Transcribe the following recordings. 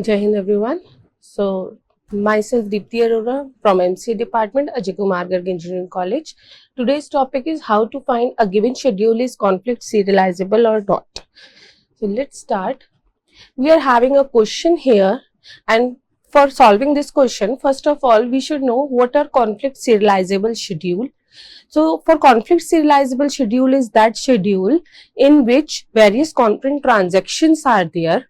Jai Hind everyone. So myself Deepti Arora from MCA department, Ajay Kumar Garg Engineering College. Today's topic is how to find a given schedule is conflict serializable or not. So let's start. We are having a question here, and for solving this question, first of all, we should know what are conflict serializable schedule. So for conflict serializable schedule is that schedule in which various concurrent transactions are there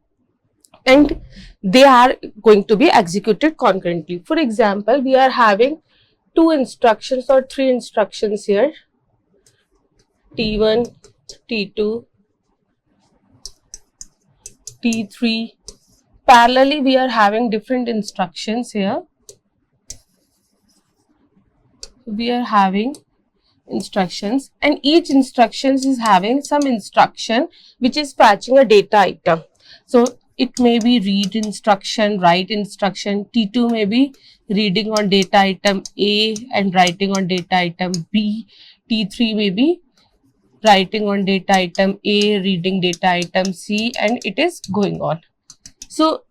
and they are going to be executed concurrently. For example, we are having two instructions or three instructions here, T1, T2, T3. Parallelly, we are having different instructions here. We are having instructions, and each instruction is having some instruction which is fetching a data item. So it may be read instruction, write instruction. T2 may be reading on data item A and writing on data item B. T3 may be writing on data item A, reading data item C, and it is going on. So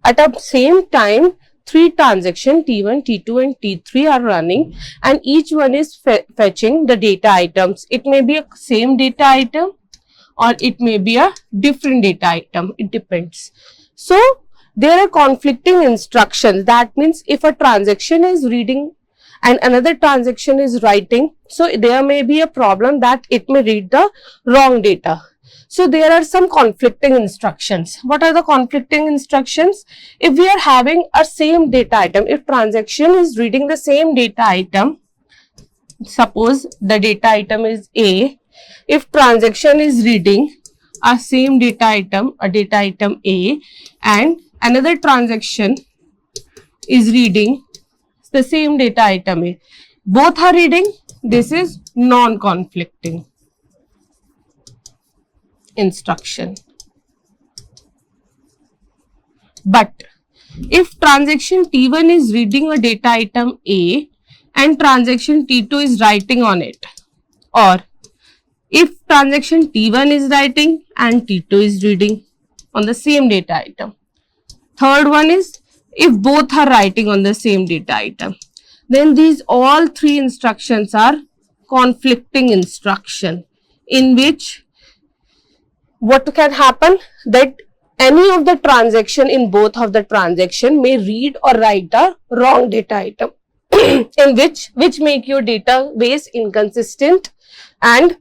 at the same time, three transactions T1, T2 and T3 are running, and each one is fetching the data items. It may be a same data item or it may be a different data item. It depends. So there are conflicting instructions. That means if a transaction is reading and another transaction is writing, so there may be a problem that it may read the wrong data. So there are some conflicting instructions. What are the conflicting instructions? If we are having a same data item, if transaction is reading the same data item, suppose the data item is A, if transaction is reading a same data item, a data item A, and another transaction is reading the same data item A, both are reading, this is non-conflicting instruction. But if transaction T1 is reading a data item A and transaction T2 is writing on it, or if transaction T1 is writing and T2 is reading on the same data item. Third one is if both are writing on the same data item, then these all three instructions are conflicting instruction, in which what can happen that any of the transaction in both of the transaction may read or write the wrong data item in which make your database inconsistent, and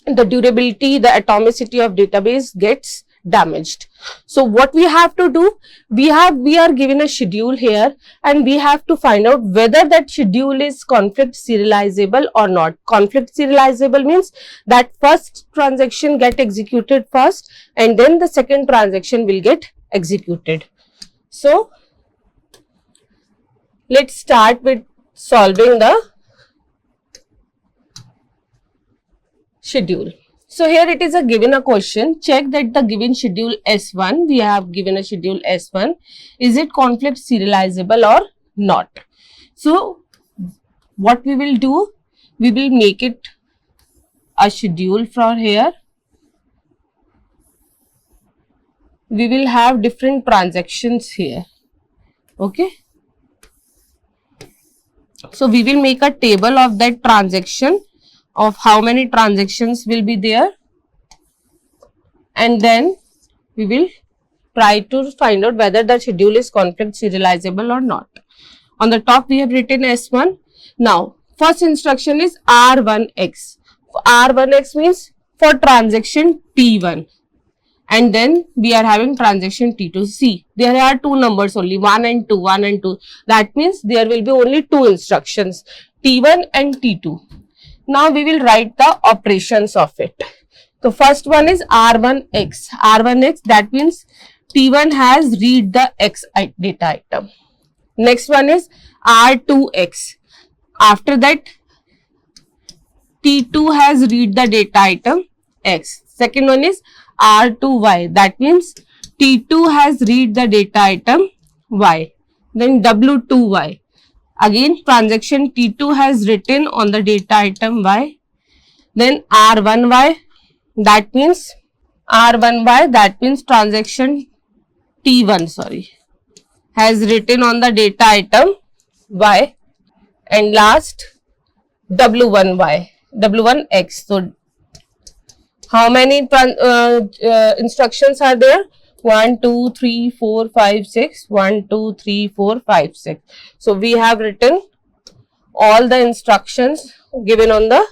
the durability, the atomicity of database gets damaged. So what we have to do, we are given a schedule here and we have to find out whether that schedule is conflict serializable or not. Conflict serializable means that first transaction get executed first and then the second transaction will get executed. So let's start with solving the schedule. So here it is given a question. Check that the given schedule S1, we have given a schedule S1, is it conflict serializable or not? So what we will do, we will make it a schedule from here. We will have different transactions here. Okay. So we will make a table of that transaction, of how many transactions will be there, and then we will try to find out whether the schedule is conflict serializable or not. On the top we have written S1. Now first instruction is R1X. R1X means for transaction T1, and then we are having transaction T2. See, there are two numbers only, 1 and 2, 1 and 2. That means there will be only two instructions, T1 and T2. Now we will write the operations of it. So first one is R1X. R1X, that means T1 has read the X data item. Next one is R2X. After that, T2 has read the data item X. Second one is R2Y. That means T2 has read the data item Y. Then W2Y. Again, transaction T2 has written on the data item Y. Then R1Y, that means transaction T1, has written on the data item y, and last w1y, w1x. So how many instructions are there? 1, 2, 3, 4, 5, 6. 1, 2, 3, 4, 5, 6. So we have written all the instructions given on the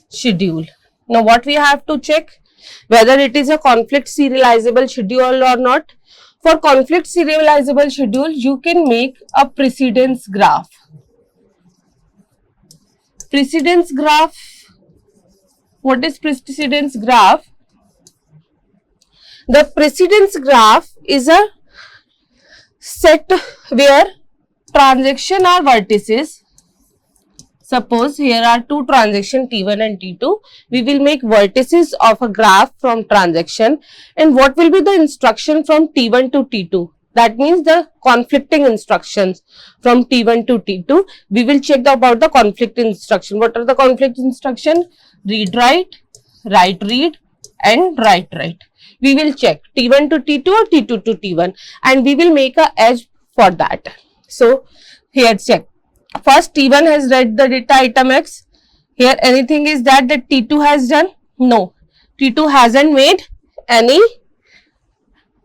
schedule. Now what we have to check? Whether it is a conflict serializable schedule or not. For conflict serializable schedule, you can make a precedence graph. Precedence graph. What is precedence graph? The precedence graph is a set where transaction are vertices. Suppose here are two transactions T1 and T2. We will make vertices of a graph from transaction, and what will be the instruction from T1 to T2? That means the conflicting instructions from T1 to T2. We will check about the conflict instruction. What are the conflict instruction? Read write, write read, and write write. We will check T1 to T2 or T2 to T1, and we will make a edge for that. So here check. First T1 has read the data item X. Here anything is that T2 has done? No. T2 hasn't made any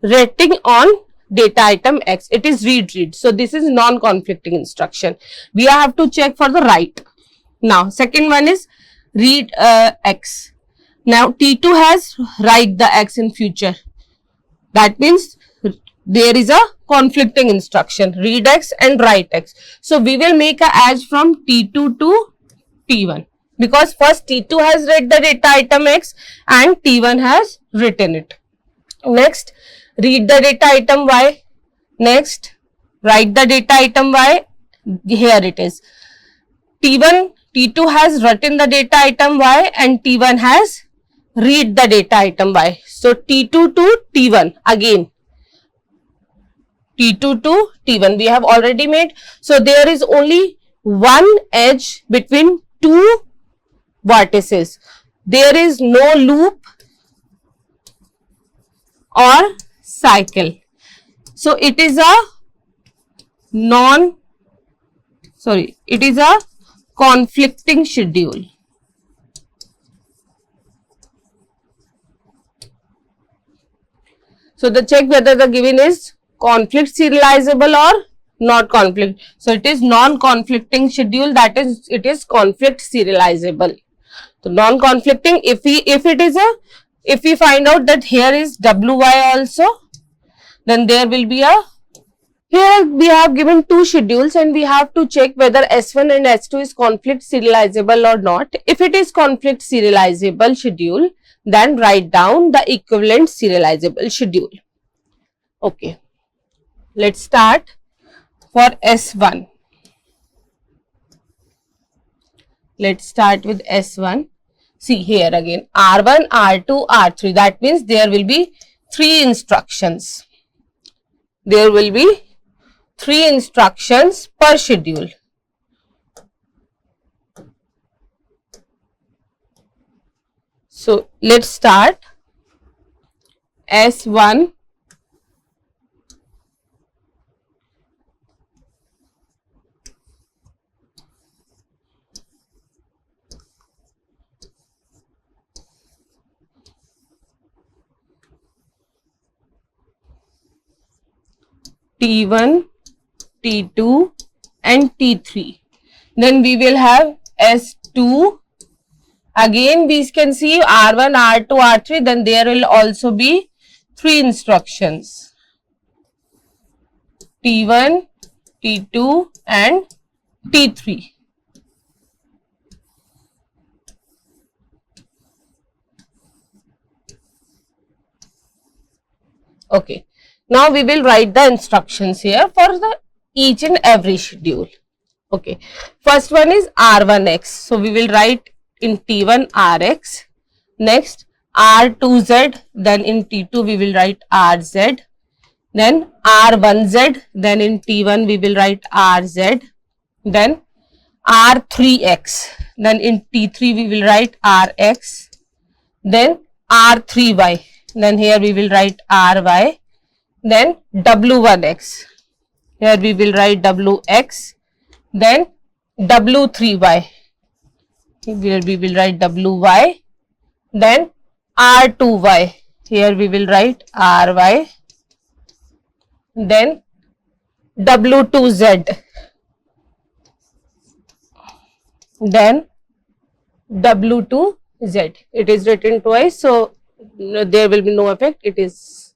rating on data item X. It is read read. So this is non-conflicting instruction. We have to check for the write. Now second one is read X. Now T2 has write the X in future. That means there is a conflicting instruction, read X and write X. So we will make a edge from T2 to T1, because first T2 has read the data item X and T1 has written it. Next, read the data item Y. Next, write the data item Y. Here it is. T2 has written the data item Y and T1 has read the data item Y. So T2 to T1 again. T2 to T1 we have already made. So there is only one edge between two vertices. There is no loop or cycle. So it is a conflicting schedule. So the check whether the given is conflict serializable or not conflict. So it is non-conflicting schedule, that is it is conflict serializable. So non-conflicting, if we find out that here is WY also, then there will be a, here we have given two schedules and we have to check whether S1 and S2 is conflict serializable or not. If it is conflict serializable schedule, then write down the equivalent serializable schedule. Okay. Let's start for S1. Let's start with S1. See here again R1, R2, R3. That means there will be three instructions. There will be three instructions per schedule. So let's start S1. T1, T2 and T3. Then we will have S2. Again we can see R1, R2, R3. Then there will also be three instructions. T1, T2 and T3. Okay. Now we will write the instructions here for the each and every schedule. Okay. First one is R1X. So we will write in T1 RX. Next R2Z. Then in T2 we will write RZ. Then R1Z. Then in T1 we will write RZ. Then R3X. Then in T3 we will write RX. Then R3Y. Then here we will write RY. Then W1X. Here we will write Wx, then W3y. Here we will write Wy, then R2y. Here we will write Ry, then W2z, then W2z. It is written twice, so there will be no effect. It is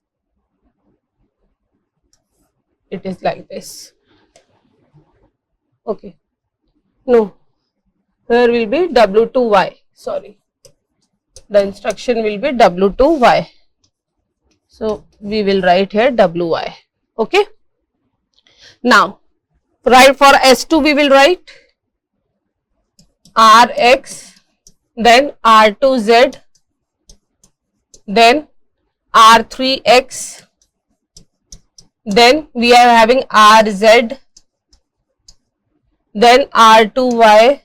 like this. Okay. No. Here will be W2y. Sorry. The instruction will be W2y. So we will write here Wy. Okay. Now, right for S2 we will write Rx, then R2z, then R3x, then we are having RZ, then R2y,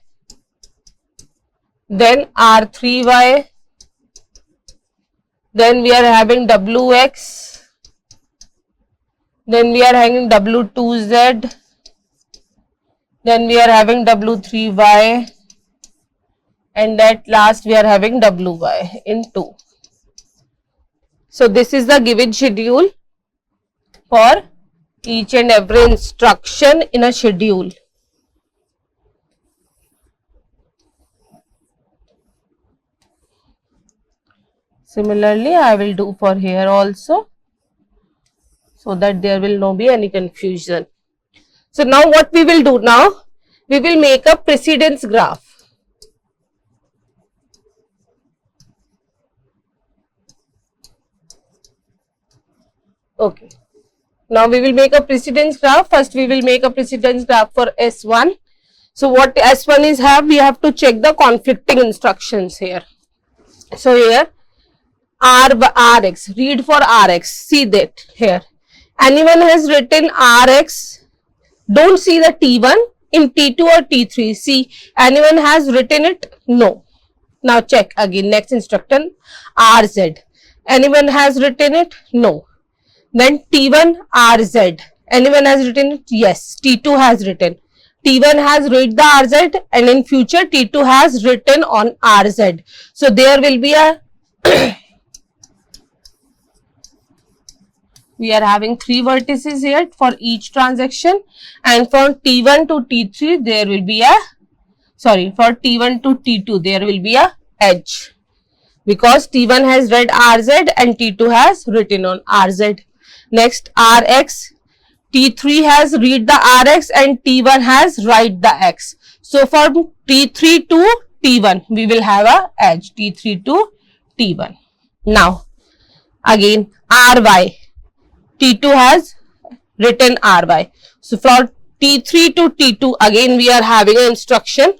then R3y, then we are having Wx, then we are having W2z, then we are having W3y, and at last we are having Wy in 2. So this is the given schedule for each and every instruction in a schedule. Similarly, I will do for here also, so that there will not be any confusion. So now what we will do now, we will make a precedence graph. Okay. Now we will make a precedence graph. First we will make a precedence graph for S1. So what S1 is have, we have to check the conflicting instructions here. So here Rx, read for Rx, see that here. Anyone has written Rx, don't see the T1 in T2 or T3, see anyone has written it? No. Now check again, next instruction RZ, anyone has written it? No. Then T1 RZ, anyone has written it? Yes, T2 has written. T1 has read the RZ and in future T2 has written on RZ. So there will be a we are having 3 vertices here for each transaction, and from T1 to T3 there will be a, sorry, for T1 to T2 there will be a edge, because T1 has read RZ and T2 has written on RZ. Next Rx, T3 has read the Rx and T1 has write the X. So from T3 to T1 we will have a edge, T3 to T1. Now again Ry, T2 has written Ry. So from T3 to T2 again we are having an instruction.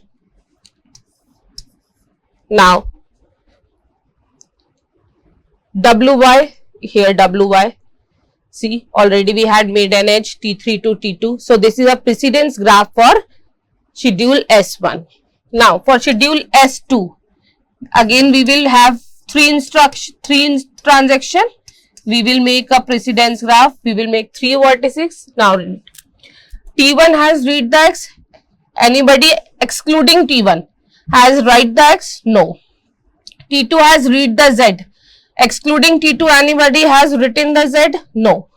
Now Wy, here Wy, see already we had made an edge T3 to T2. So this is a precedence graph for schedule S1. Now for schedule S2, again we will have three transaction. We will make a precedence graph. We will make 3 vertices. Now T1 has read the X. Anybody excluding T1 has write the X? No. T2 has read the Z. Excluding T2, anybody has written the Z? No.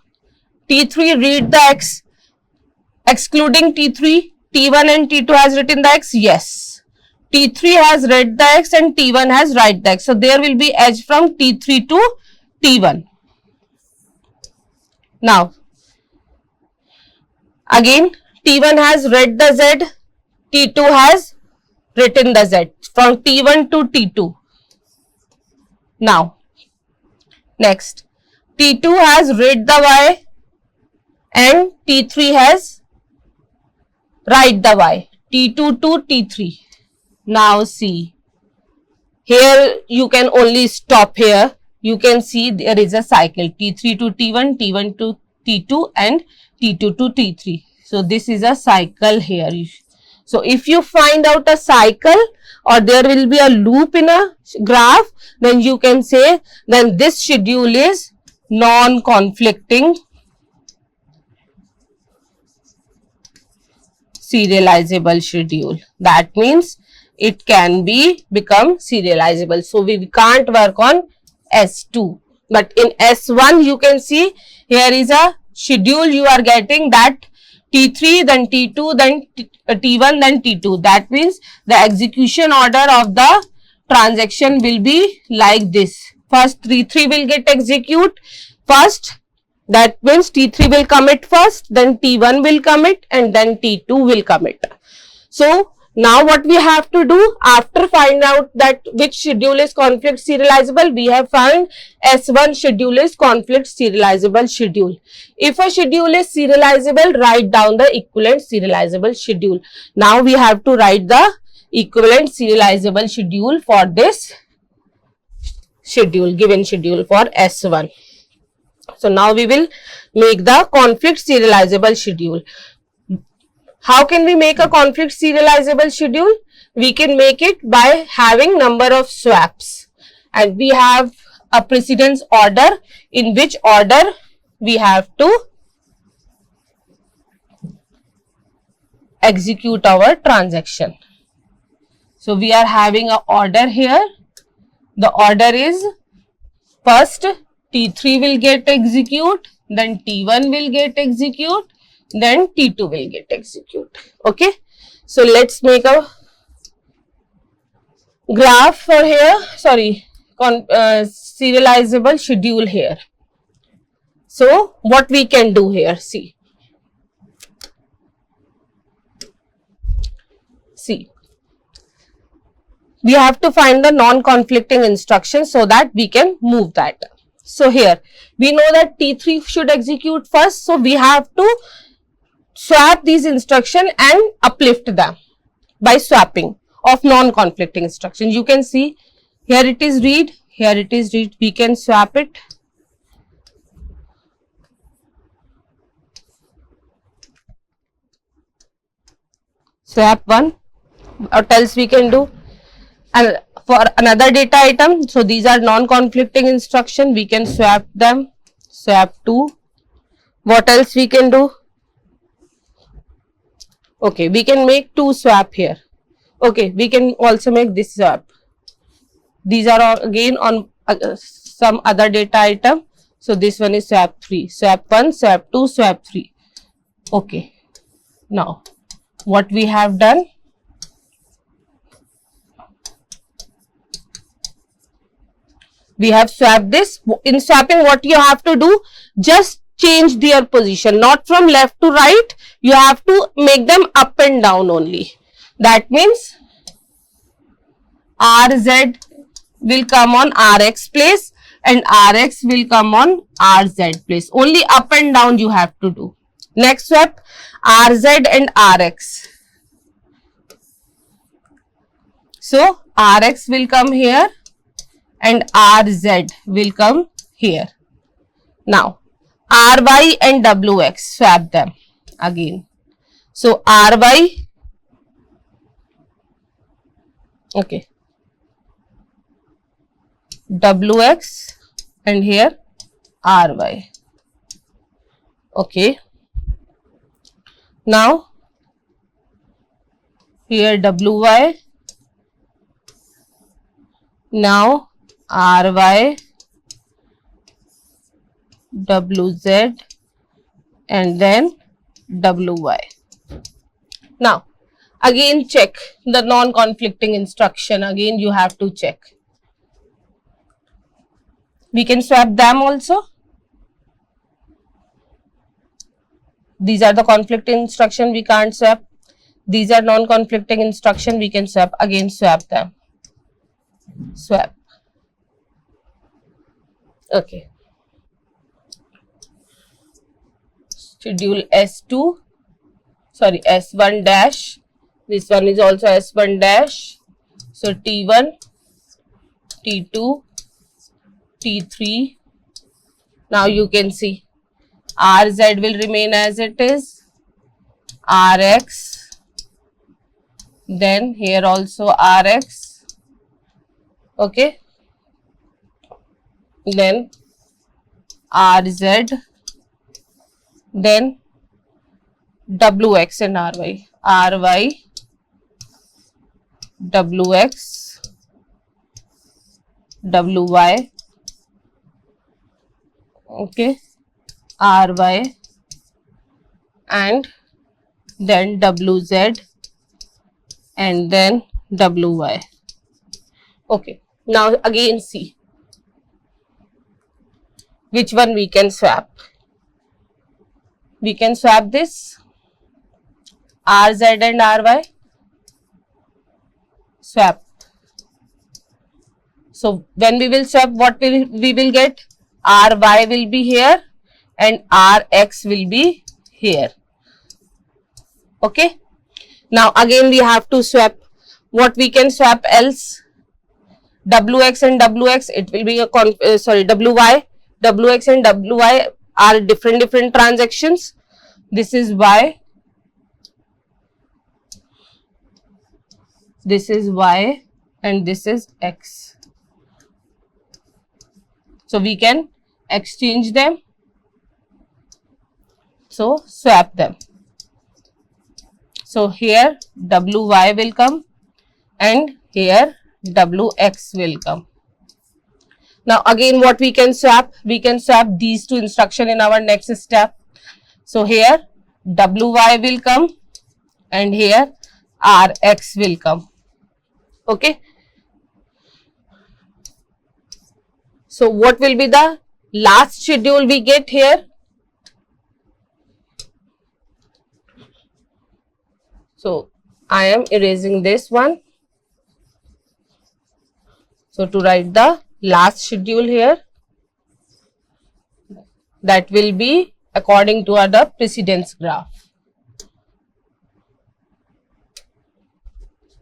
T3 read the X. Excluding T3, T1 and T2 has written the X? Yes. T3 has read the X and T1 has write the X. So there will be edge from T3 to T1. Now, again T1 has read the Z, T2 has written the Z from T1 to T2. Now, next T2 has read the Y and T3 has write the Y, T2 to T3. Now see, here you can only stop here. You can see there is a cycle T3 to T1, T1 to T2 and T2 to T3. So this is a cycle here. So if you find out a cycle or there will be a loop in a graph, then you can say then this schedule is non-conflicting serializable schedule. That means it can become serializable. So we can't work on S2. But in S1 you can see here is a schedule you are getting, that T3, then T2, then T1, then T2. That means the execution order of the transaction will be like this. First T3 will get execute first. That means T3 will commit first, then T1 will commit, and then T2 will commit. So now what we have to do, after find out that which schedule is conflict serializable, we have found S1 schedule is conflict serializable schedule. If a schedule is serializable, write down the equivalent serializable schedule. Now we have to write the equivalent serializable schedule for this schedule, given schedule for S1. So now we will make the conflict serializable schedule. How can we make a conflict serializable schedule? We can make it by having number of swaps, and we have a precedence order in which order we have to execute our transaction. So we are having an order here. The order is first T3 will get execute, then T1 will get execute, then T2 will get execute. Okay. So let's make a graph for here, serializable schedule here. So what we can do here, see. We have to find the non-conflicting instruction so that we can move that. So here we know that T3 should execute first, so we have to swap these instructions and uplift them by swapping of non-conflicting instructions. You can see here it is read, here it is read. We can swap it. Swap one. What else we can do? And for another data item, so these are non-conflicting instruction, we can swap them. Swap 2. What else we can do? Okay, we can make 2 swap here. Okay, we can also make this swap. These are all again on some other data item. So this one is swap 3. Swap 1, swap 2, swap 3. Okay. Now, what we have done? We have swapped this. In swapping, what you have to do? Just change their position, not from left to right. You have to make them up and down only. That means RZ will come on RX place and RX will come on RZ place. Only up and down you have to do. Next swap, RZ and RX. So RX will come here and RZ will come here. Now RY and WX, swap them again. So RY, okay, WX and here RY. Okay. Now here WY, now RY, WZ and then WY. Now again check the non-conflicting instruction. Again you have to check. We can swap them also. These are the conflicting instruction, we can't swap. These are non-conflicting instruction, we can swap. Again swap them. Swap. Okay. Schedule S2, sorry, S1 dash. This one is also S1 dash. So T1, T2, T3. Now you can see RZ will remain as it is. RX. Then here also RX. Okay. Then RZ. Then WX and RY. ry wx wy, okay, ry and then wz and then wy. Okay, now again see which one we can swap. We can swap this rz and ry, swap. So when we will swap, what we will get? Ry will be here and rx will be here. Okay. Now again we have to swap. What we can swap else? Wx and wx, it will be a wy. Wx and wy are different transactions. This is y. This is y and this is x. So we can exchange them. So swap them. So here wy will come and here wx will come. Now again what we can swap? We can swap these two instructions in our next step. So here wy will come and here rx will come. Okay. So what will be the last schedule we get here? So I am erasing this one. So to write the last schedule here, that will be according to the precedence graph.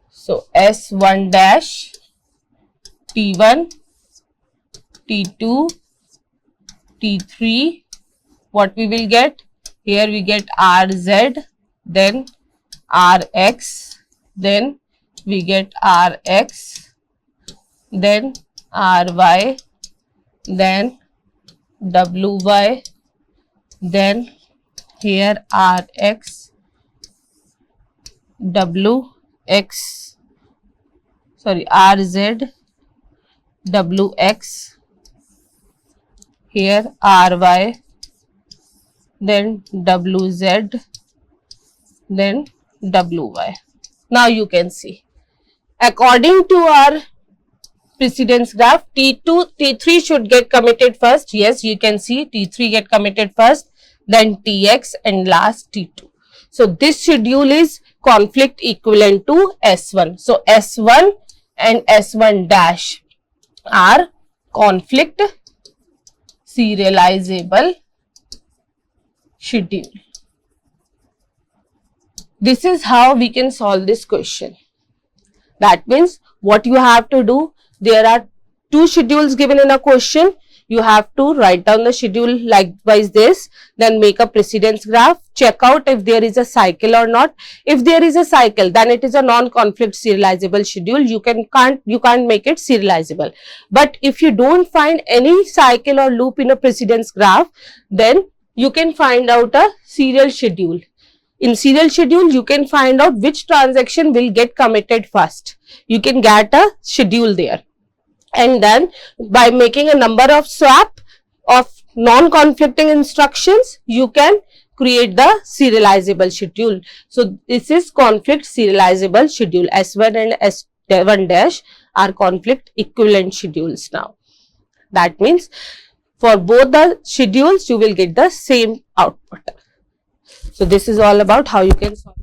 So S1 dash, T1, T2, T3, what we will get? Here we get RZ, then RX, then we get RX, then RY, then WY, then here RX, WX, sorry, RZ, WX, here RY, then WZ, then WY. Now you can see, according to our precedence graph, T2, T3 should get committed first. Yes, you can see T3 get committed first, then TX and last T2. So this schedule is conflict equivalent to S1. So S1 and S1 dash are conflict serializable schedule. This is how we can solve this question. That means what you have to do, there are two schedules given in a question. You have to write down the schedule likewise this, then make a precedence graph, check out if there is a cycle or not. If there is a cycle, then it is a non-conflict serializable schedule. You can't make it serializable. But if you don't find any cycle or loop in a precedence graph, then you can find out a serial schedule. In serial schedule, you can find out which transaction will get committed first. You can get a schedule there. And then by making a number of swap of non-conflicting instructions, you can create the serializable schedule. So this is conflict serializable schedule. S1 and S1 dash are conflict equivalent schedules now. That means for both the schedules, you will get the same output. So this is all about how you can solve